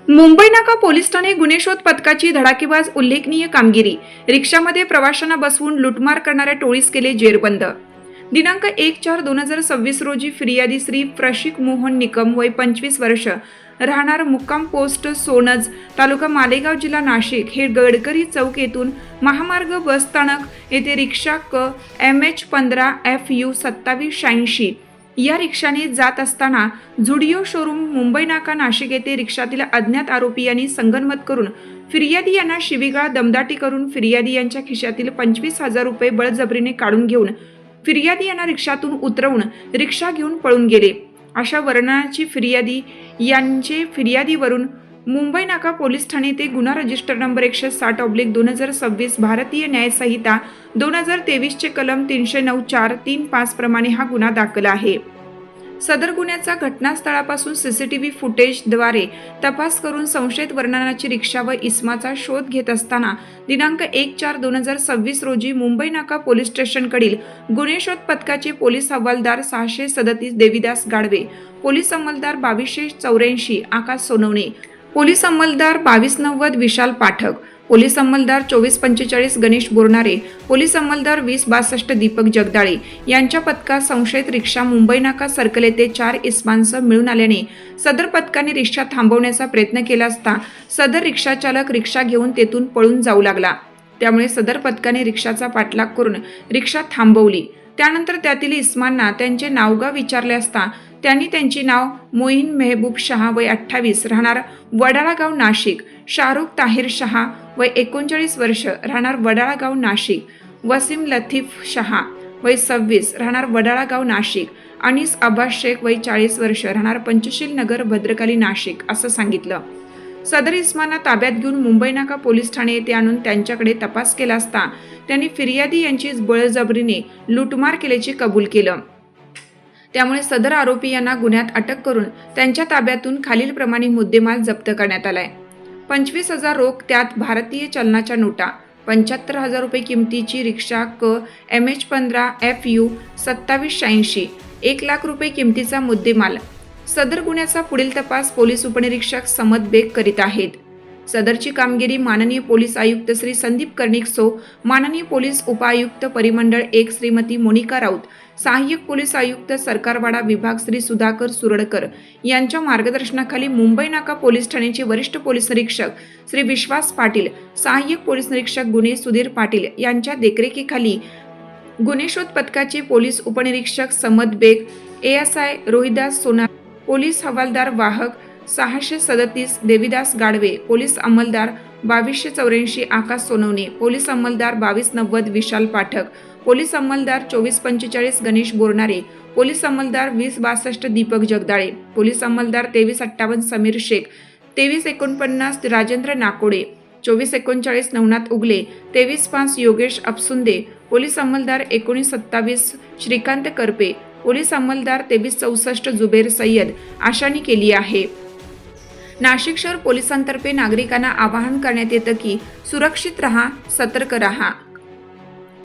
मुंबई नाका पोलीस ठाणे गुन्हे शोध पथकाची धडाकेबाज उल्लेखनीय कामगिरी। रिक्षामध्ये प्रवाशांना बसवून लुटमार करणाऱ्या टोळीस केले जेरबंद। दिनांक 1/4/2026 रोजी फिर्यादी श्री प्रशिक मोहन निकम वय 25 वर्ष राहणार मुक्काम पोस्ट सोनज तालुका मालेगाव जिल्हा नाशिक हे गडकरी चौक येथून महामार्ग बस स्थानक येथे रिक्षा MH15 FU 2786 या रिक्षाने जात असताना झुडिओ शोरूम मुंबई नाका नाशिक येथे रिक्षातील अज्ञात आरोपी यांनी संगनमत करून फिर्यादी यांना शिवीगाळ दमदाटी करून फिर्यादी यांच्या खिशातील 25,000 रुपये बळजबरीने काढून घेऊन फिर्यादी यांना रिक्षातून उतरवून रिक्षा घेऊन पळून गेले। अशा वर्णनाची फिर्यादी यांचे फिर्यादीवरून मुंबई नाका पोलीस ठाणे ते गुन्हा रजिस्टर नंबर 160/2026 भारतीय न्याय संहिता 2023 चे कलम 309(4)(3)(5) प्रमाणे हा गुन्हा दाखल आहे। सदर गुन्ह्याचा घटनास्थळापासून CCTV फुटेजद्वारे तपास करून संशयित वर्णनाची रिक्षा व इसमाचा शोध घेत असताना दिनांक 1/4/2026 रोजी मुंबई नाका पोलीस स्टेशनकडील गुन्हे शोध पथकाचे पोलीस हवालदार 637 देविदास गाडवे, पोलीस अंमलदार 2284 आकाश सोनवणे, पोलीस अंमलदार 2290 विशाल पाठक, पोलीस अंमलदार 2445 गणेश बोरणारे, पोलीस अंमलदार 2062 दीपक जगदाळे यांच्या पथकात संशयित रिक्षा मुंबई नाका सर्कल येथे 4 इसमांसह मिळून आल्याने सदर पथकाने रिक्षा थांबवण्याचा प्रयत्न केला असता सदर रिक्षा चालक रिक्षा घेऊन तेथून पळून जाऊ लागला। त्यामुळे सदर पथकाने रिक्षाचा पाठलाग करून रिक्षा थांबवली। त्यानंतर त्यातील इस्मांना त्यांचे नावगाव विचारले असता त्यांनी त्यांची नाव मोईन मेहबूब शहा वय 28 राहणार वडाळा गाव नाशिक, शाहरुख ताहिर शहा वय 39 वर्ष राहणार वडाळा गाव नाशिक, वसीम लतीफ शहा वय 26 राहणार वडाळा गाव नाशिक, अनीस अब्बास शेख वय 40 वर्ष राहणार पंचशील नगर भद्रकाली नाशिक असं सांगितलं। सदर इस्मांना ताब्यात घेऊन मुंबई नाका पोलीस ठाणे येथे आणून त्यांच्याकडे तपास केला असता त्यांनी फिर्यादी यांची बळजबरीने लूटमार केल्याचे कबूल केलं। त्यामुळे सदर आरोपी यांना गुन्ह्यात अटक करून त्यांच्या ताब्यातून खालीलप्रमाणे मुद्देमाल जप्त करण्यात आलाय। 25,000 रोख, त्यात भारतीय चलनाच्या नोटा, 75,000 रुपये किमतीची रिक्षा MH15 FU 2786, 1 लाख रुपये किमतीचा मुद्देमाल। सदर गुन्ह्याचा पुढील तपास पोलीस उपनिरीक्षक समद बेग करीत आहेत। सदरची कामगिरी माननीय पोलीस आयुक्त श्री संदीप कर्णिक सो, माननीय पोलीस उपायुक्त परिमंडळ 1 श्रीमती मोनिका राऊत, सहाय्यक पोलीस आयुक्त सरकारवाडा विभाग श्री सुधाकर सुरडकर यांच्या मार्गदर्शनाखाली मुंबई नाका पोलीस ठाण्याचे वरिष्ठ पोलीस निरीक्षक श्री विश्वास पाटील, सहाय्यक पोलीस निरीक्षक गुन्हे सुधीर पाटील यांच्या देखरेखीखाली गुन्हे शोध पथकाचे पोलीस उपनिरीक्षक समद बेग, ASI रोहिदास सोनार, पोलीस हवालदार वाहक 637 देविदास गाडवे, पोलीस अंमलदार 2284 आकाश सोनवणे, पोलीस अंमलदार 2290 विशाल पाठक, पोलीस अंमलदार 2445 गणेश बोरणारे, पोलीस अंमलदार 2062 दीपक जगदाळे, पोलीस अंमलदार 2358 समीर शेख, 2349 राजेंद्र नाकोडे, 2439 नवनाथ उगले, 2305 योगेश अपसुंदे, पोलीस अंमलदार 1927 श्रीकांत करपे, पोलीस अंमलदार 2364 जुबेर सय्यद आशानी केली आहे। नाशिक शहर पोलिसांतर्फे नागरिकांना आवाहन करण्यात येतं की सुरक्षित रहा, सतर्क रहा।